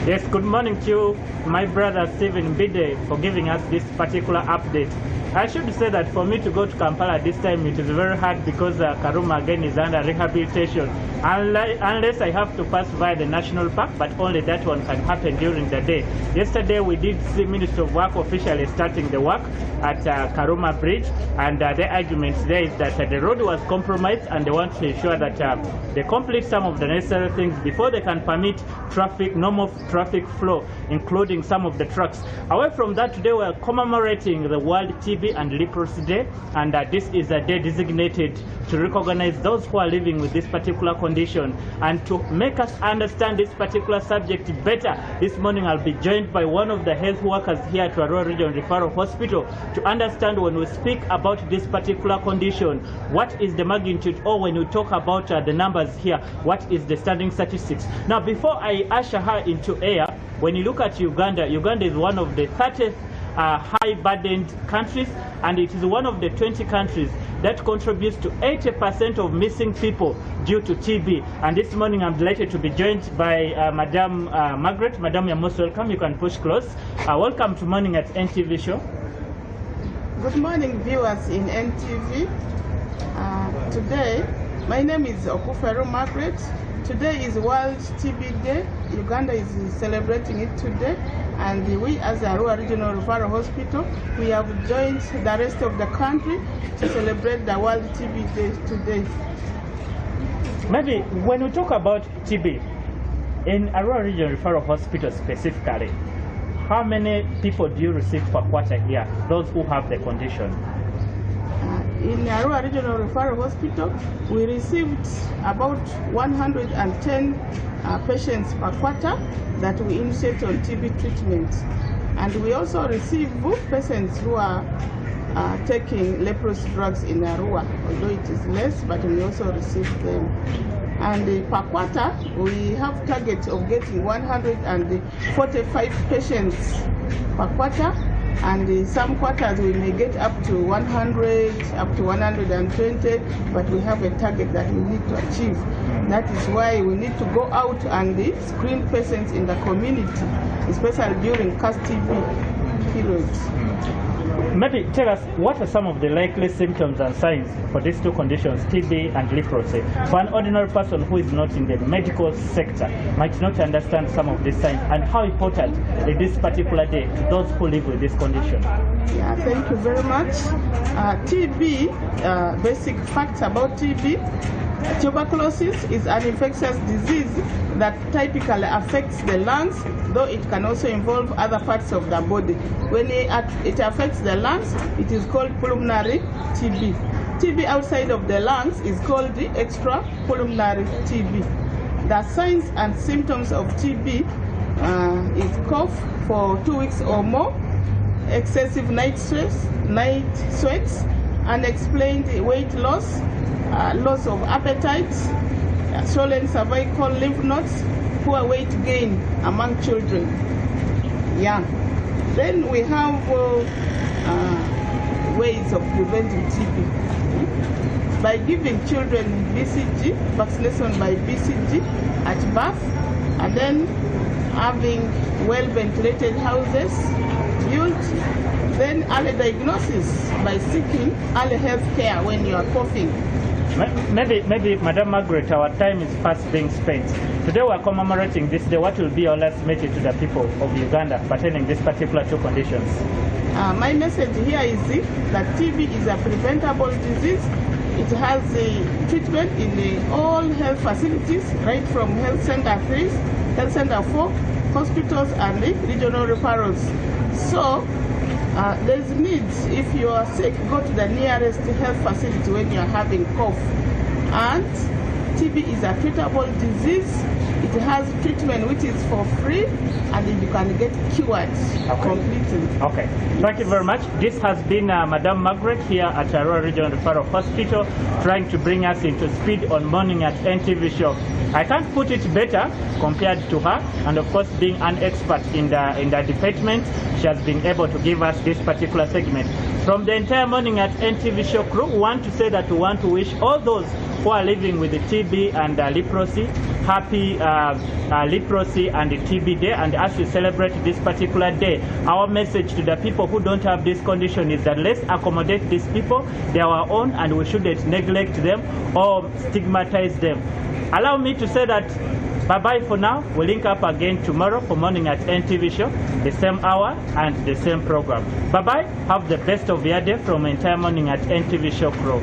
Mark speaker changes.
Speaker 1: Yes, good morning to you, my brother Stephen Bide, for giving us this particular update. I should say that for me to go to Kampala this time, it is very hard because Karuma again is under rehabilitation. Unless I have to pass via the national park, but only that one can happen during the day. Yesterday we did see Minister of Work officially starting the work at Karuma Bridge, and the argument there is that the road was compromised and they want to ensure that they complete some of the necessary things before they can permit normal traffic flow, including some of the trucks. Away from that, today we are commemorating the World TB and Leprosy Day, and this is a day designated to recognize those who are living with this particular condition. And to make us understand this particular subject better, this morning I'll be joined by one of the health workers here at Arua Regional Referral Hospital to understand, when we speak about this particular condition, what is the magnitude, or when we talk about the numbers here, what is the standing statistics. Now, before I usher her into air, when you look at Uganda, Uganda is one of the 30th high-burdened countries, and it is one of the 20 countries that contributes to 80% of missing people due to TB. And this morning I'm delighted to be joined by Madam Margaret. Madam, you're most welcome. You can push close. Welcome to Morning at NTV Show.
Speaker 2: Good morning, viewers in NTV. Today, my name is Okufero Margaret. Today is World TB Day. Uganda is celebrating it today, and we as Arua Regional Referral Hospital, we have joined the rest of the country to celebrate the World TB Day today.
Speaker 1: Maybe when we talk about TB, in Arua Regional Referral Hospital specifically, how many people do you receive per quarter here, those who have the condition?
Speaker 2: In Arua Regional Referral Hospital, we received about 110 patients per quarter that we initiate on TB treatment. And we also receive patients who are taking leprosy drugs in Arua, although it is less, but we also receive them. And per quarter, we have target of getting 145 patients per quarter. And some quarters we may get up to 100, up to 120, but we have a target that we need to achieve. That is why we need to go out and screen patients in the community, especially during CAS TB periods.
Speaker 1: Maybe tell us, what are some of the likely symptoms and signs for these two conditions, TB and leprosy? For an ordinary person who is not in the medical sector, might not understand some of these signs, and how important is this particular day to those who live with this condition?
Speaker 2: Yeah, thank you very much. TB, basic facts about TB. Tuberculosis is an infectious disease that typically affects the lungs, though it can also involve other parts of the body. When it affects the lungs, it is called pulmonary TB. TB outside of the lungs is called the extrapulmonary TB. The signs and symptoms of TB is cough for 2 weeks or more, excessive night sweats, unexplained weight loss, loss of appetite, swollen cervical lymph nodes, poor weight gain among children. Yeah. Then we have ways of preventing TB. By giving children BCG, vaccination by BCG at birth, and then having well-ventilated houses built. Then early diagnosis by seeking early health care when you are coughing.
Speaker 1: Maybe, Madam Margaret, our time is fast being spent. Today we are commemorating this day. What will be your last message to the people of Uganda pertaining these particular two conditions?
Speaker 2: My message here is that TB is a preventable disease. It has a treatment in all health facilities, right from Health Center 3, Health Center 4, hospitals, and the regional referrals. So, there's needs. If you are sick, go to the nearest health facility when you are having cough. And TB is a treatable disease. It has treatment which is for free, and you can get cured completely.
Speaker 1: Okay. Thank you very much. This has been Madam Margaret here at Arua Regional Referral Hospital, trying to bring us into speed on Morning at NTV Show. I can't put it better compared to her, and of course, being an expert in the department, she has been able to give us this particular segment. From the entire Morning at NTV Show crew, we want to say that we want to wish all those who are living with the TB and leprosy, happy Leprosy and TB Day. And as we celebrate this particular day, our message to the people who don't have this condition is that let's accommodate these people. They are our own, and we shouldn't neglect them or stigmatize them. Allow me to say that bye-bye for now. We'll link up again tomorrow for Morning at NTV Show, the same hour and the same program. Bye-bye. Have the best of your day from entire Morning at NTV Show crew.